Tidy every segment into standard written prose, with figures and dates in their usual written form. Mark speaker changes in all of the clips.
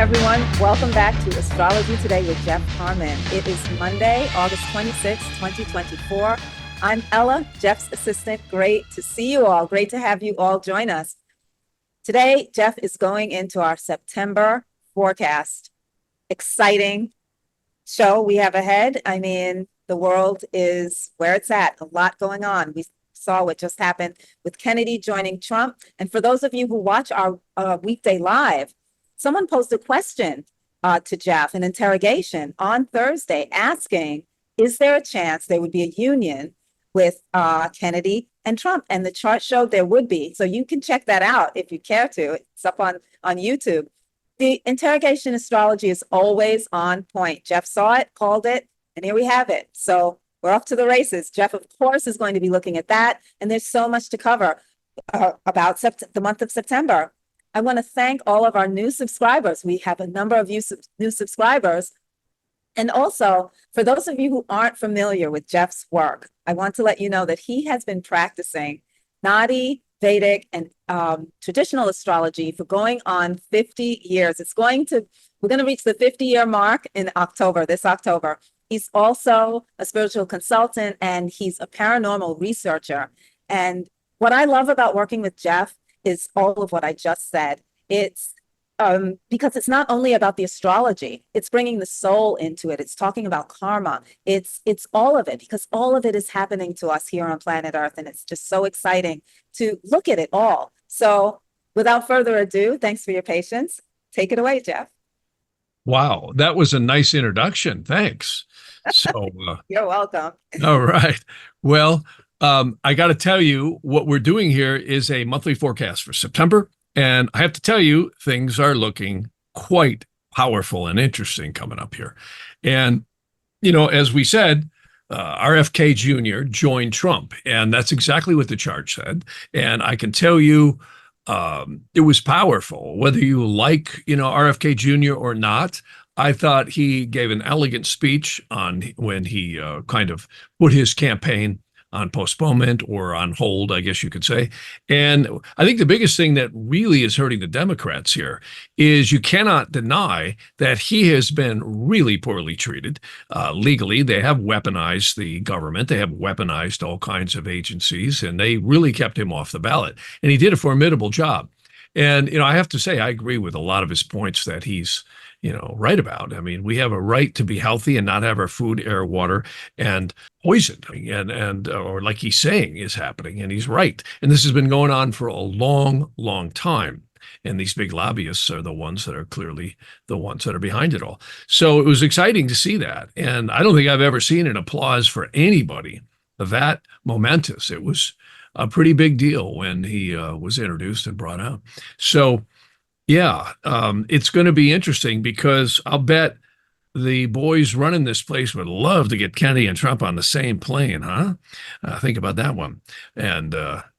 Speaker 1: everyone. Welcome back to Astrology Today with Jeff Harman. It is Monday, August 26, 2024. I'm Ella, Jeff's assistant. Great to see you all. Great to have you all join us. Today, Jeff is going into our September forecast. Exciting show we have ahead. I mean, the world is where it's at. A lot going on. We saw what just happened with Kennedy joining Trump. And for those of you who watch our weekday live, someone posed a question to Jeff, an interrogation on Thursday, asking, is there a chance there would be a union with Kennedy and Trump? And the chart showed there would be. So you can check that out if you care to. It's up on YouTube. The interrogation astrology is always on point. Jeff saw it, called it, and here we have it. So we're off to the races. Jeff, of course, is going to be looking at that. And there's so much to cover about the month of September. I want to thank all of our new subscribers. We have a number of new subscribers. And also, for those of you who aren't familiar with Jeff's work, I want to let you know that he has been practicing Nadi, Vedic, and traditional astrology for going on 50 years. We're going to reach the 50-year mark in October, this October. He's also a spiritual consultant, and he's a paranormal researcher. And what I love about working with Jeff is all of what I just said. It's because it's not only about the astrology, it's bringing the soul into it. It's talking about karma. It's all of it, because all of it is happening to us here on planet Earth. And it's just so exciting to look at it all. So without further ado, thanks for your patience. Take it away, Jeff.
Speaker 2: Wow, that was a nice introduction. Thanks. So
Speaker 1: you're welcome.
Speaker 2: All right. Well, I got to tell you, what we're doing here is a monthly forecast for September. And I have to tell you, things are looking quite powerful and interesting coming up here. And, you know, as we said, RFK Jr joined Trump, and that's exactly what the chart said. And I can tell you, it was powerful, whether you like, RFK Jr or not. I thought he gave an elegant speech when he kind of put his campaign on postponement or on hold, I guess you could say. And I think the biggest thing that really is hurting the Democrats here is you cannot deny that he has been really poorly treated legally. They have weaponized the government. They have weaponized all kinds of agencies, and they really kept him off the ballot. And he did a formidable job. And, I have to say, I agree with a lot of his points that he's right about. I mean, we have a right to be healthy and not have our food, air, water, and poisoned, or like he's saying is happening, and he's right. And this has been going on for a long, long time. And these big lobbyists are the ones that are clearly the ones that are behind it all. So it was exciting to see that. And I don't think I've ever seen an applause for anybody that momentous. It was a pretty big deal when he was introduced and brought out. So yeah, it's going to be interesting, because I'll bet the boys running this place would love to get Kennedy and Trump on the same plane, huh? Think about that one and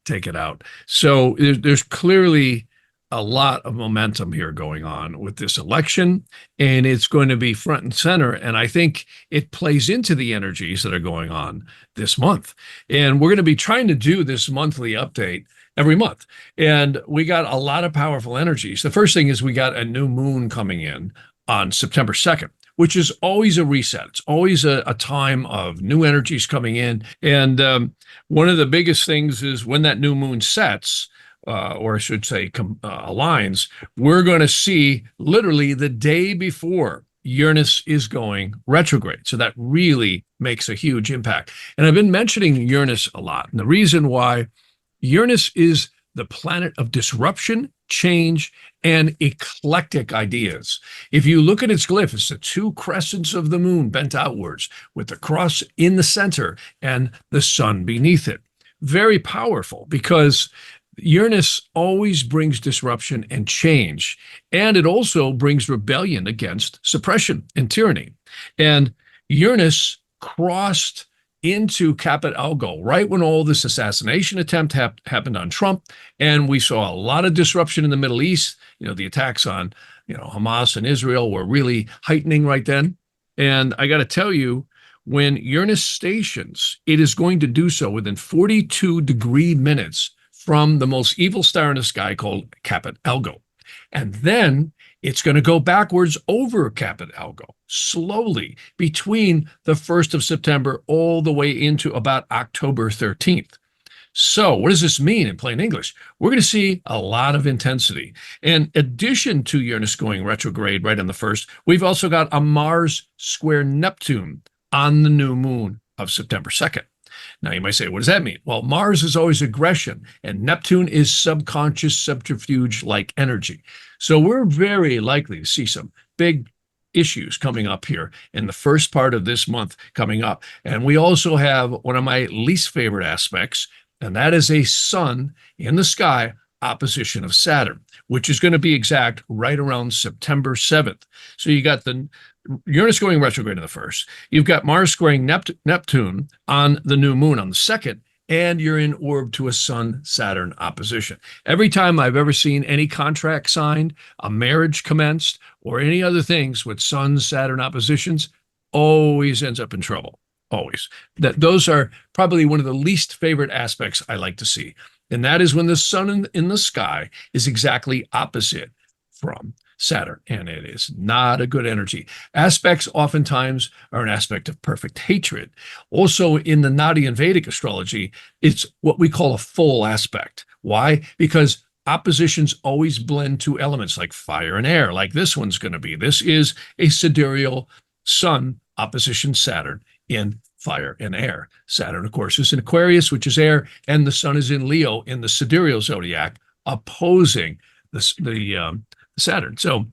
Speaker 2: take it out. So there's clearly a lot of momentum here going on with this election, and it's going to be front and center. And I think it plays into the energies that are going on this month. And we're going to be trying to do this monthly update every month. And we got a lot of powerful energies. The first thing is we got a new moon coming in on September 2nd, which is always a reset. It's always a time of new energies coming in. And one of the biggest things is when that new moon sets, or I should say aligns, we're going to see literally the day before Uranus is going retrograde. So that really makes a huge impact. And I've been mentioning Uranus a lot. And the reason why: Uranus is the planet of disruption, change, and eclectic ideas. If you look at its glyph, it's the two crescents of the moon bent outwards with the cross in the center and the sun beneath it. Very powerful, because Uranus always brings disruption and change, and it also brings rebellion against suppression and tyranny. And Uranus crossed into Caput Algo right when all this assassination attempt happened on Trump, and we saw a lot of disruption in the Middle East. The attacks on Hamas and Israel were really heightening right then. And I got to tell you, when Uranus stations, it is going to do so within 42 degree minutes from the most evil star in the sky called Caput Algo. And then It's going to go backwards over Caput Algo, slowly, between the 1st of September all the way into about October 13th. So what does this mean in plain English? We're going to see a lot of intensity. In addition to Uranus going retrograde right on the 1st, we've also got a Mars square Neptune on the new moon of September 2nd. Now, you might say, what does that mean? Well, Mars is always aggression, and Neptune is subconscious subterfuge-like energy. So we're very likely to see some big issues coming up here in the first part of this month coming up. And we also have one of my least favorite aspects, and that is a sun in the sky opposition of Saturn, which is going to be exact right around September 7th. So you got the Uranus going retrograde on the 1st. You've got Mars squaring Neptune on the new moon on the 2nd, and you're in orb to a Sun-Saturn opposition. Every time I've ever seen any contract signed, a marriage commenced, or any other things with Sun-Saturn oppositions, always ends up in trouble. Always. Those are probably one of the least favorite aspects I like to see. And that is when the sun in the sky is exactly opposite from Saturn. And it is not a good energy. Aspects oftentimes are an aspect of perfect hatred. Also in the Nadi and Vedic astrology, it's what we call a full aspect. Why? Because oppositions always blend two elements like fire and air, like this one's going to be. This is a sidereal sun opposition Saturn in fire and air. Saturn, of course, is in Aquarius, which is air, and the sun is in Leo in the sidereal zodiac, opposing the Saturn. So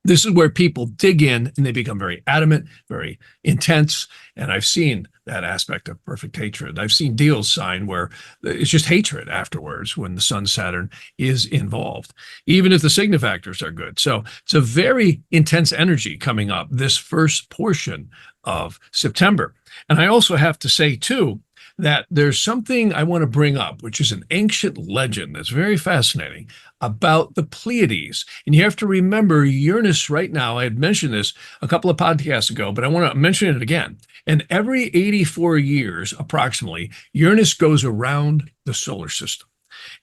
Speaker 2: this is where people dig in and they become very adamant, very intense. And I've seen that aspect of perfect hatred. I've seen deals signed where it's just hatred afterwards when the Sun-Saturn is involved, even if the signifactors are good. So it's a very intense energy coming up this first portion of September. And I also have to say, too, that there's something I want to bring up, which is an ancient legend that's very fascinating about the Pleiades. And you have to remember Uranus right now, I had mentioned this a couple of podcasts ago, but I want to mention it again. And every 84 years, approximately, Uranus goes around the solar system.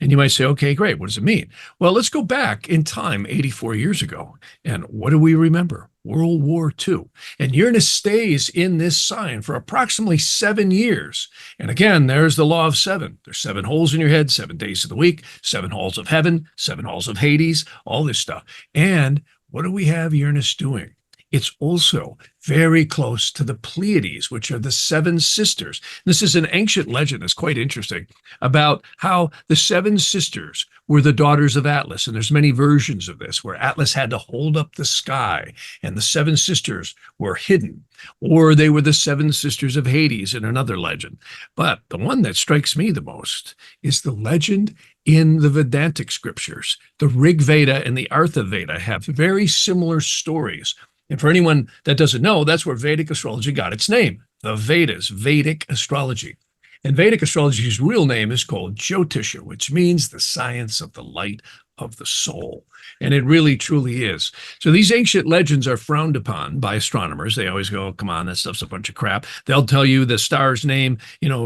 Speaker 2: And you might say, okay, great. What does it mean? Well, let's go back in time 84 years ago. And what do we remember? World War II. And Uranus stays in this sign for approximately 7 years. And again, there's the law of seven. There's 7 holes in your head, 7 days of the week, 7 halls of heaven, 7 halls of Hades, all this stuff. And what do we have Uranus doing? It's also very close to the Pleiades, which are the 7 sisters. This is an ancient legend that's quite interesting about how the 7 sisters were the daughters of Atlas. And there's many versions of this where Atlas had to hold up the sky and the 7 sisters were hidden, or they were the 7 sisters of Hades in another legend. But the one that strikes me the most is the legend in the Vedantic scriptures. The Rig Veda and the Artha Veda have very similar stories. And for anyone that doesn't know, that's where Vedic astrology got its name, the Vedas, Vedic astrology. And Vedic astrology's real name is called Jyotisha, which means the science of the light of the soul. And it really, truly is. So these ancient legends are frowned upon by astronomers. They always go, oh, come on, that stuff's a bunch of crap. They'll tell you the star's name,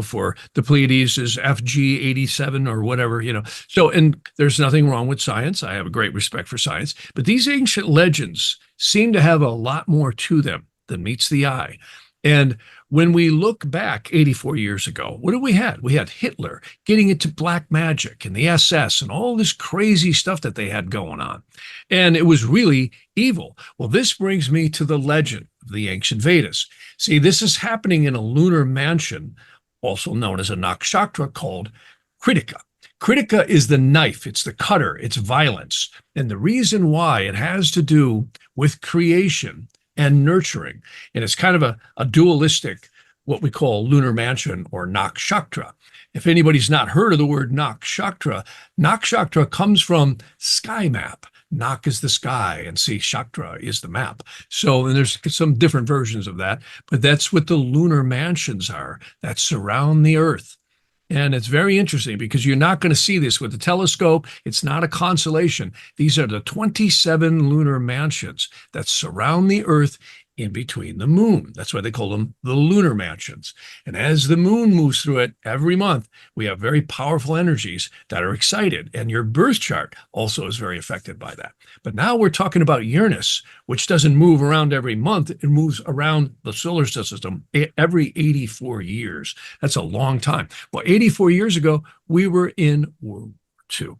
Speaker 2: for the Pleiades is FG87 or whatever, So, and there's nothing wrong with science. I have a great respect for science. But these ancient legends seem to have a lot more to them than meets the eye. And when we look back 84 years ago, what did we have? We had Hitler getting into black magic and the SS and all this crazy stuff that they had going on. And it was really evil. Well, this brings me to the legend of the ancient Vedas. See, this is happening in a lunar mansion, also known as a nakshatra, called Kritika. Kritika is the knife, it's the cutter, it's violence. And the reason why it has to do with creation and nurturing. And it's kind of a dualistic, what we call lunar mansion or nakshatra. If anybody's not heard of the word nakshatra, nakshatra comes from sky map. Nak is the sky and see Shaktra is the map. So, and there's some different versions of that, but that's what the lunar mansions are that surround the Earth. And it's very interesting because you're not going to see this with the telescope. It's not a constellation. These are the 27 lunar mansions that surround the Earth in between the moon. That's why they call them the lunar mansions. And as the moon moves through it every month, we have very powerful energies that are excited. And your birth chart also is very affected by that. But now we're talking about Uranus, which doesn't move around every month. It moves around the solar system every 84 years. That's a long time. Well, 84 years ago, we were in World War II.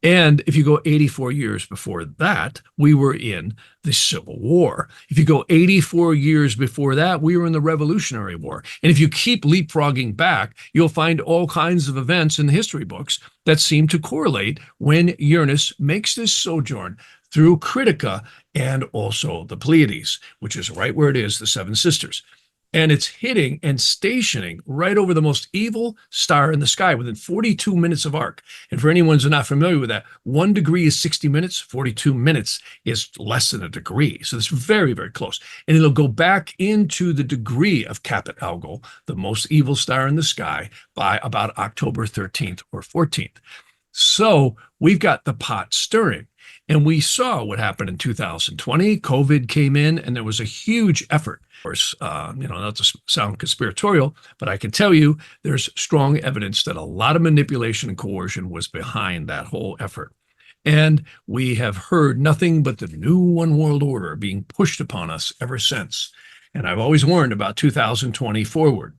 Speaker 2: And if you go 84 years before that, we were in the Civil War. If you go 84 years before that, we were in the Revolutionary War. And if you keep leapfrogging back, you'll find all kinds of events in the history books that seem to correlate when Uranus makes this sojourn through Critica and also the Pleiades, which is right where it is, the Seven Sisters. And it's hitting and stationing right over the most evil star in the sky within 42 minutes of arc. And for anyone who's not familiar with that, 1 degree is 60 minutes, 42 minutes is less than a degree. So it's very, very close. And it'll go back into the degree of Caput Algol, the most evil star in the sky, by about October 13th or 14th. So we've got the pot stirring. And we saw what happened in 2020. COVID came in, and there was a huge effort. Of course, not to sound conspiratorial, but I can tell you there's strong evidence that a lot of manipulation and coercion was behind that whole effort. And we have heard nothing but the new one world order being pushed upon us ever since. And I've always warned about 2020 forward.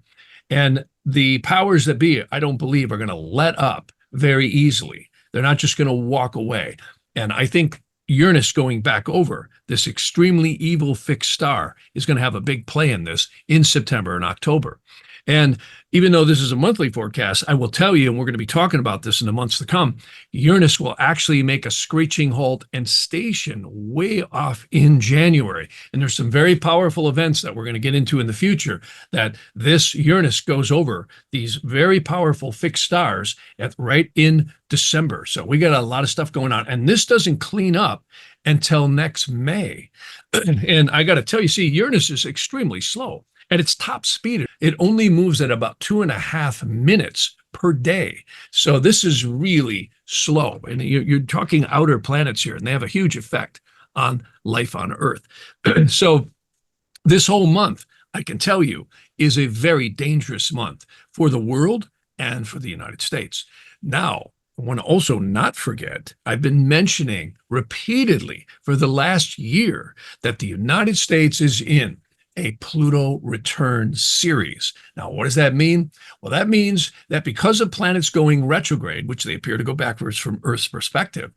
Speaker 2: And the powers that be, I don't believe, are going to let up very easily. They're not just going to walk away. And I think Uranus going back over this extremely evil fixed star is going to have a big play in this in September and October. And even though this is a monthly forecast, I will tell you, and we're going to be talking about this in the months to come, Uranus will actually make a screeching halt and station way off in January. And there's some very powerful events that we're going to get into in the future that this Uranus goes over these very powerful fixed stars right in December. So we got a lot of stuff going on. And this doesn't clean up until next May. And I got to tell you, see, Uranus is extremely slow. At its top speed, it only moves at about 2.5 minutes per day. So this is really slow. And you're talking outer planets here, and they have a huge effect on life on Earth. So this whole month, I can tell you, is a very dangerous month for the world and for the United States. Now, I want to also not forget, I've been mentioning repeatedly for the last year that the United States is in a Pluto return series. Now, what does that mean? Well, that means that because of planets going retrograde, which they appear to go backwards from Earth's perspective,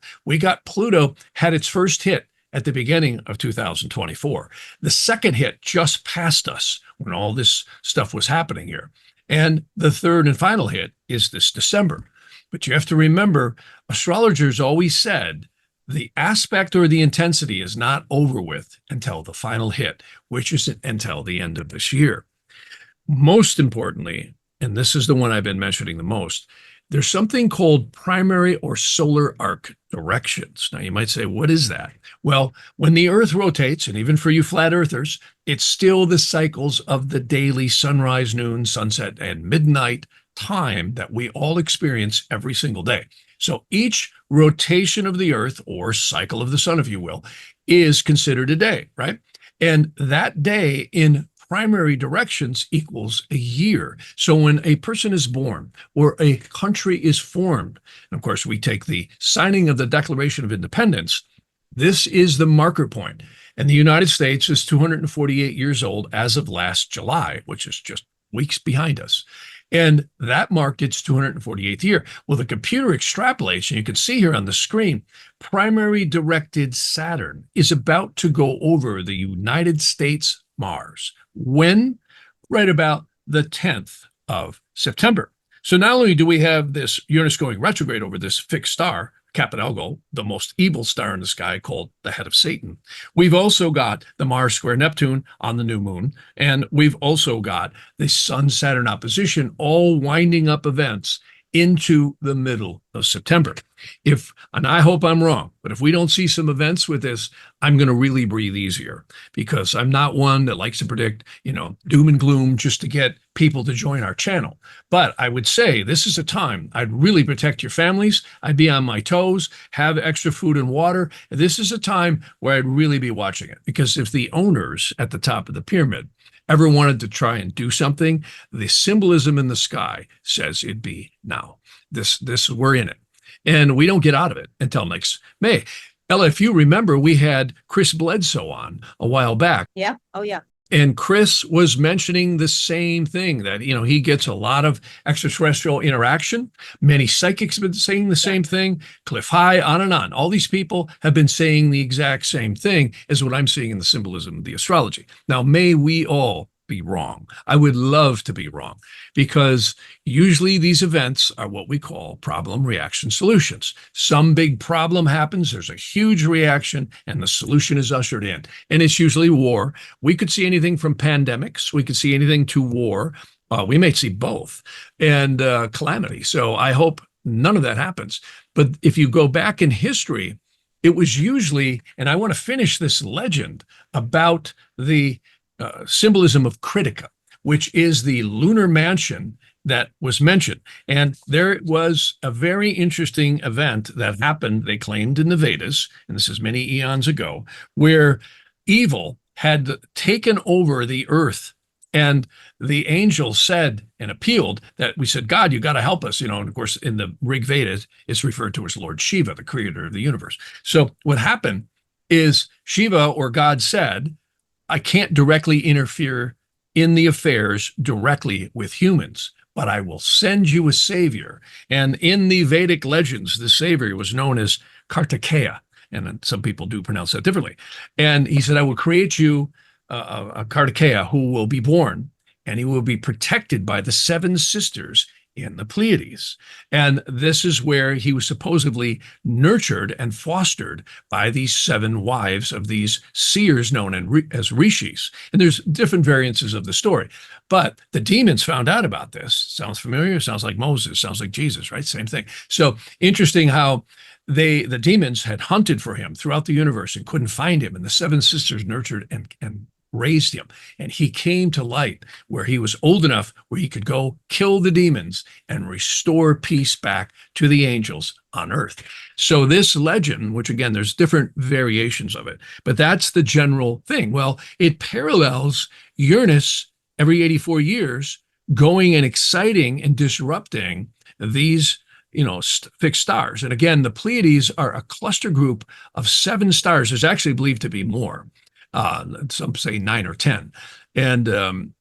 Speaker 2: Pluto had its first hit at the beginning of 2024. The second hit just passed us when all this stuff was happening here. And the third and final hit is this December. But you have to remember, astrologers always said the aspect or the intensity is not over with until the final hit, which is until the end of this year. Most importantly, and this is the one I've been mentioning the most, there's something called primary or solar arc directions. Now, you might say, what is that? Well, when the Earth rotates, and even for you flat earthers, it's still the cycles of the daily sunrise, noon, sunset, and midnight time that we all experience every single day. So each rotation of the Earth, or cycle of the sun, if you will, is considered a day, right? And that day in primary directions equals a year. So when a person is born or a country is formed, and of course we take the signing of the Declaration of Independence, this is the marker point. And the United States is 248 years old as of last July, which is just weeks behind us. And that marked its 248th year. Well, the computer extrapolation, you can see here on the screen, primary directed Saturn is about to go over the United States Mars. When? Right about the 10th of September. So not only do we have this Uranus going retrograde over this fixed star, Caput Algol, the most evil star in the sky, called the head of Satan. We've also got the Mars square Neptune on the new moon, and we've also got the Sun-Saturn opposition, all winding up events into the middle of September. And I hope I'm wrong, but if we don't see some events with this, I'm going to really breathe easier, because I'm not one that likes to predict, doom and gloom just to get people to join our channel. But I would say this is a time I'd really protect your families. I'd be on my toes, have extra food and water. This is a time where I'd really be watching it, because if the owners at the top of the pyramid ever wanted to try and do something, the symbolism in the sky says it'd be now. We're in it. And we don't get out of it until next May. Ella, if you remember, we had Chris Bledsoe on a while back.
Speaker 1: Yeah. Oh, yeah.
Speaker 2: And Chris was mentioning the same thing, that, he gets a lot of extraterrestrial interaction. Many psychics have been saying the same thing. Cliff High, on and on. All these people have been saying the exact same thing as what I'm seeing in the symbolism of the astrology. Now, may we all be wrong. I would love to be wrong, because usually these events are what we call problem, reaction, solutions. Some big problem happens, there's a huge reaction, and the solution is ushered in. And it's usually war. We could see anything from pandemics, we could see anything to war. We may see both, and calamity. So I hope none of that happens. But if you go back in history, it was usually, and I want to finish this legend about the symbolism of Critica, which is the lunar mansion that was mentioned. And there was a very interesting event that happened, they claimed, in the Vedas, and this is many eons ago, where evil had taken over the earth. And the angels said and appealed that, we said, God, you got to help us. And of course, in the Rig Vedas, it's referred to as Lord Shiva, the creator of the universe. So what happened is Shiva, or God, said, I can't directly interfere in the affairs directly with humans, but I will send you a savior. And in the Vedic legends, the savior was known as Kartikeya, and some people do pronounce that differently. And he said, I will create you a Kartikeya who will be born, and he will be protected by the 7 sisters in the Pleiades. And this is where he was supposedly nurtured and fostered by these 7 wives of these seers known as rishis. And there's different variances of the story. But the demons found out about this. Sounds familiar? Sounds like Moses. Sounds like Jesus, right? Same thing. So interesting how the demons had hunted for him throughout the universe and couldn't find him. And the 7 sisters nurtured and raised him, and he came to light where he was old enough where he could go kill the demons and restore peace back to the angels on earth. So this legend, which again, there's different variations of it, but that's the general thing. Well, it parallels Uranus every 84 years going and exciting and disrupting these fixed stars. And again, the Pleiades are a cluster group of 7 stars. There's actually believed to be more. Some say 9 or 10, and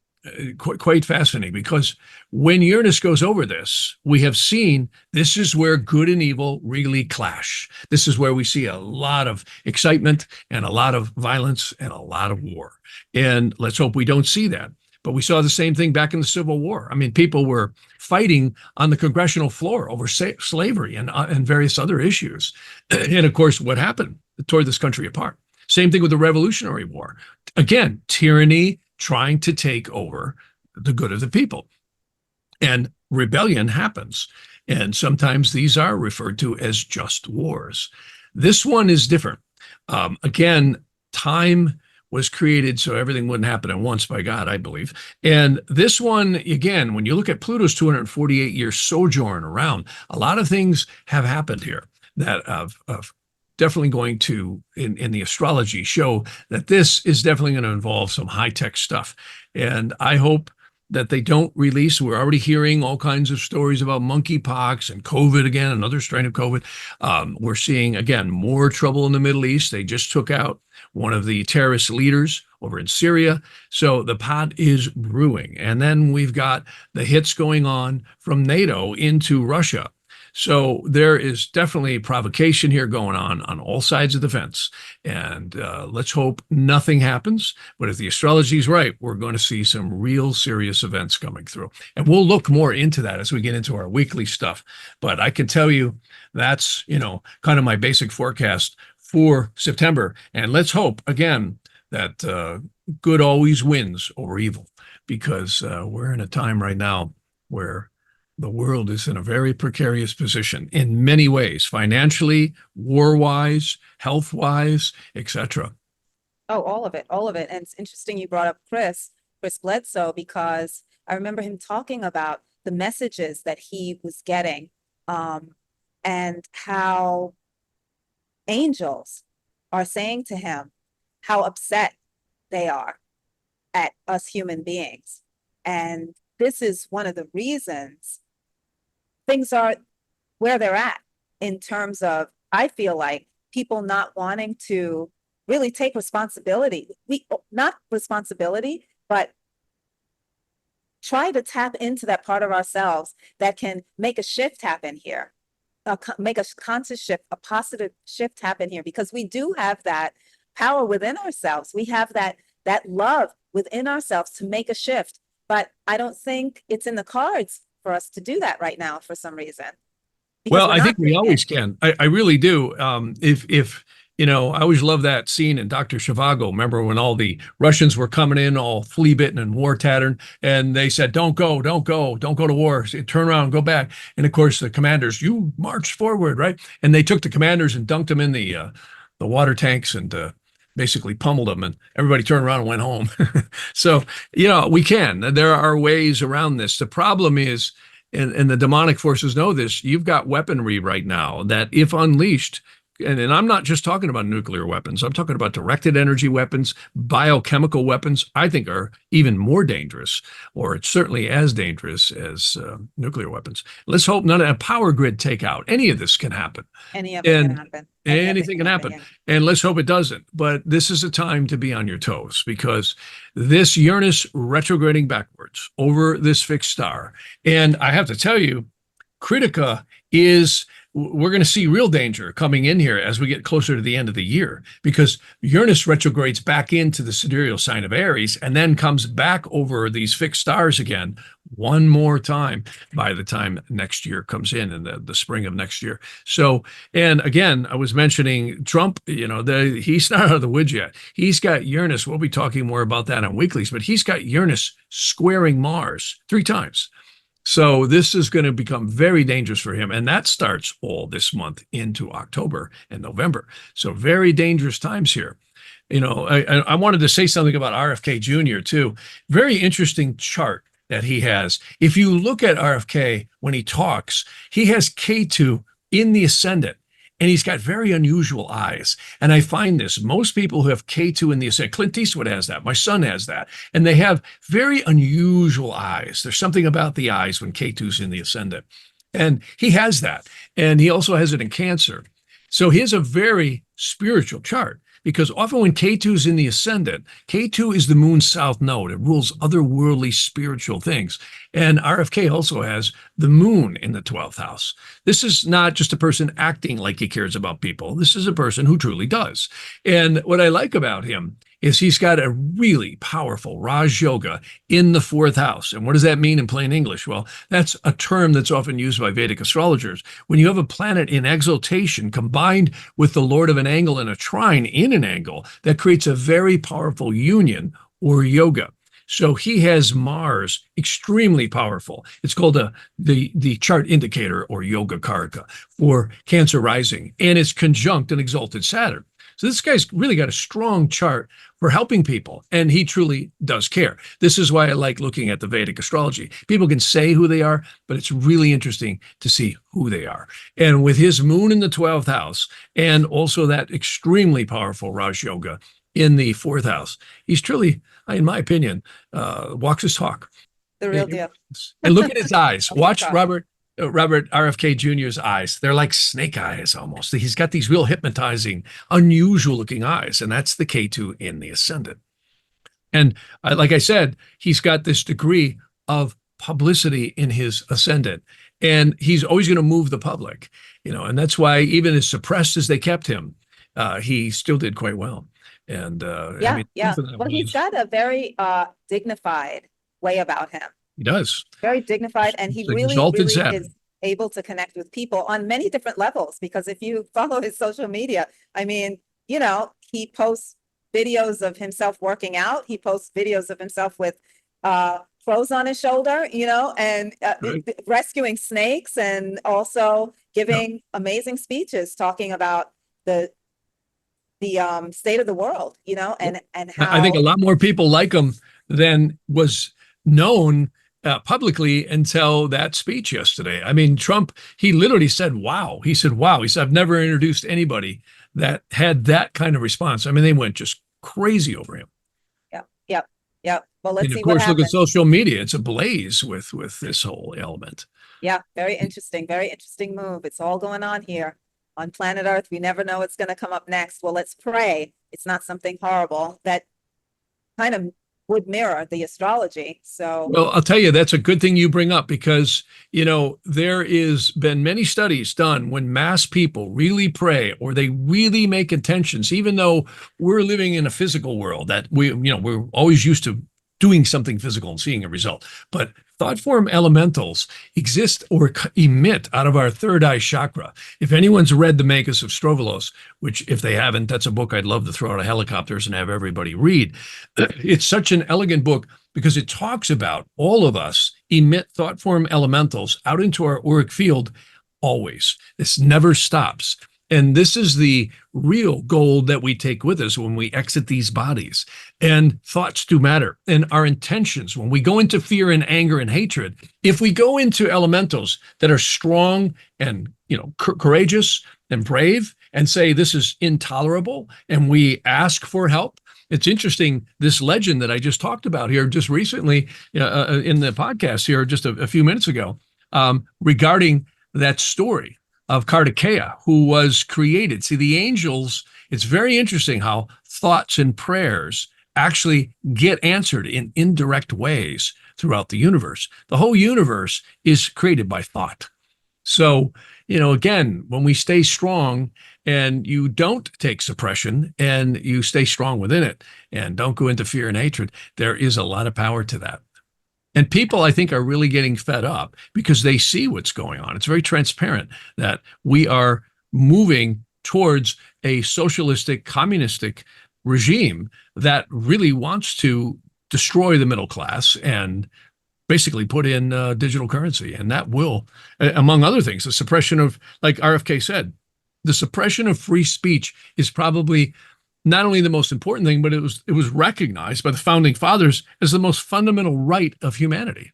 Speaker 2: quite fascinating, because when Uranus goes over this, we have seen this is where good and evil really clash. This is where we see a lot of excitement and a lot of violence and a lot of war. And let's hope we don't see that. But we saw the same thing back in the Civil War. I mean, people were fighting on the congressional floor over slavery and various other issues. And of course, what happened? It tore this country apart. Same thing with the Revolutionary War. Again, tyranny trying to take over the good of the people. And rebellion happens. And sometimes these are referred to as just wars. This one is different. Again, time was created so everything wouldn't happen at once by God, I believe. And this one, again, when you look at Pluto's 248-year sojourn around, a lot of things have happened here that of definitely going to, in the astrology, show that this is definitely going to involve some high-tech stuff. And I hope that they don't release. We're already hearing all kinds of stories about monkeypox and COVID again, another strain of COVID. We're seeing, again, more trouble in the Middle East. They just took out one of the terrorist leaders over in Syria. So the pot is brewing. And then we've got the hits going on from NATO into Russia. So there is definitely provocation here going on all sides of the fence. And let's hope nothing happens. But if the astrology is right, we're going to see some real serious events coming through. And we'll look more into that as we get into our weekly stuff. But I can tell you that's, kind of my basic forecast for September. And let's hope, again, that good always wins over evil, because we're in a time right now where the world is in a very precarious position in many ways, financially, war-wise, health-wise, etc.
Speaker 1: Oh, all of it, all of it. And it's interesting you brought up Chris Bledsoe, because I remember him talking about the messages that he was getting, and how angels are saying to him how upset they are at us human beings. And this is one of the reasons things are where they're at, in terms of, I feel like, people not wanting to really take responsibility. Not responsibility, but try to tap into that part of ourselves that can make a shift happen here, make a conscious shift, a positive shift happen here, because we do have that power within ourselves. We have that love within ourselves to make a shift. But I don't think it's in the cards for us to do that right now for some reason.
Speaker 2: Well, I think we always can. I really do. If you know, I always love that scene in Dr. Zhivago. Remember when all the Russians were coming in all flea bitten and war tattered, and they said, don't go to war. Turn around, go back. And of course, the commanders, you march forward, right? And they took the commanders and dunked them in the water tanks and basically pummeled them, and everybody turned around and went home. So, you know, we can. There are ways around this. The problem is, and the demonic forces know this, you've got weaponry right now that, if unleashed, and I'm not just talking about nuclear weapons, I'm talking about directed energy weapons, biochemical weapons, I think are even more dangerous, or it's certainly as dangerous as nuclear weapons. Let's hope none of a power grid takeout, any of this can happen.
Speaker 1: Any of it can happen.
Speaker 2: Anything can happen. And let's hope it doesn't. But this is a time to be on your toes, because this Uranus retrograding backwards over this fixed star. And I have to tell you, Critica is, we're going to see real danger coming in here as we get closer to the end of the year, because Uranus retrogrades back into the sidereal sign of Aries and then comes back over these fixed stars again one more time by the time next year comes in the spring of next year. So, and again, I was mentioning Trump, you know, he's not out of the woods yet. He's got Uranus. We'll be talking more about that on weeklies, but he's got Uranus squaring Mars 3 times. So this is going to become very dangerous for him. And that starts all this month into October and November. So very dangerous times here. You know, I wanted to say something about RFK Jr. too. Very interesting chart that he has. If you look at RFK when he talks, he has K2 in the ascendant. And he's got very unusual eyes. And I find this, most people who have K2 in the ascendant, Clint Eastwood has that, my son has that, and they have very unusual eyes. There's something about the eyes when K2's in the ascendant. And he has that. And he also has it in Cancer. So he has a very spiritual chart, because often when K2 is in the ascendant, K2 is the moon's south node. It rules otherworldly spiritual things. And RFK also has the moon in the 12th house. This is not just a person acting like he cares about people. This is a person who truly does. And what I like about him is he's got a really powerful Raj Yoga in the 4th house. And what does that mean in plain English? Well, that's a term that's often used by Vedic astrologers. When you have a planet in exaltation combined with the Lord of an angle and a trine in an angle, that creates a very powerful union or yoga. So he has Mars, extremely powerful. It's called the chart indicator or yoga karaka for Cancer rising, and it's conjunct an exalted Saturn. So this guy's really got a strong chart for helping people, and he truly does care. This is why I like looking at the Vedic astrology. People can say who they are, but it's really interesting to see who they are. And with his moon in the 12th house, and also that extremely powerful Raj Yoga in the 4th house, he's truly, in my opinion, walks his talk.
Speaker 1: The real deal.
Speaker 2: And look at his eyes. Watch Robert RFK Jr.'s eyes. They're like snake eyes almost. He's got these real hypnotizing, unusual looking eyes, and that's the K2 in the ascendant. And like I said, he's got this degree of publicity in his ascendant, and he's always going to move the public, you know, and that's why even as suppressed as they kept him, he still did quite well. And
Speaker 1: yeah, I mean, yeah. Well, he's got a very dignified way about him.
Speaker 2: He does.
Speaker 1: Very dignified, and he really is able to connect with people on many different levels, because if you follow his social media, I mean, you know, he posts videos of himself working out. He posts videos of himself with crows on his shoulder, and
Speaker 2: Right.
Speaker 1: rescuing snakes, and also giving amazing speeches talking about the state of the world, and
Speaker 2: I think a
Speaker 1: how.
Speaker 2: lot more people like him than was known publicly until that speech yesterday. I mean, Trump, he literally said, wow. He said, wow. He said, I've never introduced anybody that had that kind of response. I mean, they went just crazy over him.
Speaker 1: Yep, yep, yep. Well, let's
Speaker 2: And of
Speaker 1: see what
Speaker 2: course, look at
Speaker 1: happens.
Speaker 2: social media. It's ablaze with this whole element.
Speaker 1: Yeah, very interesting move. It's all going on here on planet Earth. We never know what's going to come up next. Well, let's pray it's not something horrible that kind of would mirror the astrology. So,
Speaker 2: Well, I'll tell you, that's a good thing you bring up because, there is been many studies done when mass people really pray or they really make intentions, even though we're living in a physical world that we're always used to doing something physical and seeing a result. But thought form elementals exist or emit out of our third eye chakra. If anyone's read The Magus of Strovolos, which if they haven't, that's a book I'd love to throw out of helicopters and have everybody read. It's such an elegant book because it talks about all of us emit thought form elementals out into our auric field always. This never stops. And this is the real gold that we take with us when we exit these bodies. And thoughts do matter. And our intentions, when we go into fear and anger and hatred, if we go into elementals that are strong and courageous and brave and say this is intolerable and we ask for help. It's interesting, this legend that I just talked about here just recently in the podcast here just a few minutes ago regarding that story of Kartikeya, who was created. See, the angels, it's very interesting how thoughts and prayers actually get answered in indirect ways throughout the universe. The whole universe is created by thought. So, again, when we stay strong and you don't take suppression and you stay strong within it and don't go into fear and hatred, there is a lot of power to that. And people, I think, are really getting fed up because they see what's going on. It's very transparent that we are moving towards a socialistic, communistic regime that really wants to destroy the middle class and basically put in digital currency. And that will, among other things, the suppression of, like RFK said, the suppression of free speech is probably not only the most important thing, but it was recognized by the founding fathers as the most fundamental right of humanity.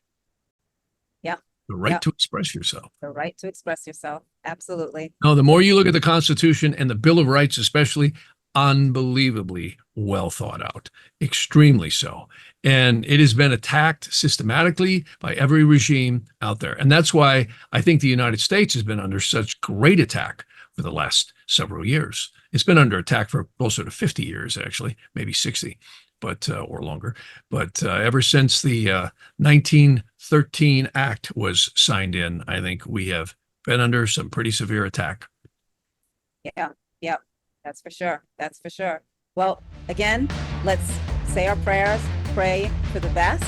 Speaker 1: yeah,
Speaker 2: The right
Speaker 1: yeah,
Speaker 2: to express yourself.
Speaker 1: the right to express yourself. Absolutely.
Speaker 2: No, the more you look at the Constitution and the Bill of Rights, especially, unbelievably well thought out, extremely so. And it has been attacked systematically by every regime out there. And that's why I think the United States has been under such great attack for the last several years. It's been under attack for closer to 50 years, actually, maybe 60, but or longer. But ever since the 1913 Act was signed in, I think we have been under some pretty severe attack.
Speaker 1: Yeah, yeah, that's for sure. That's for sure. Well, again, let's say our prayers, pray for the best.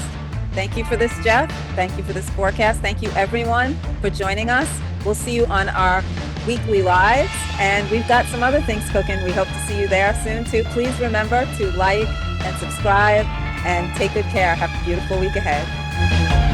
Speaker 1: Thank you for this, Jeff. Thank you for this forecast. Thank you, everyone, for joining us. We'll see you on our weekly lives, and we've got some other things cooking. We hope to see you there soon, too. Please remember to like and subscribe, and take good care. Have a beautiful week ahead.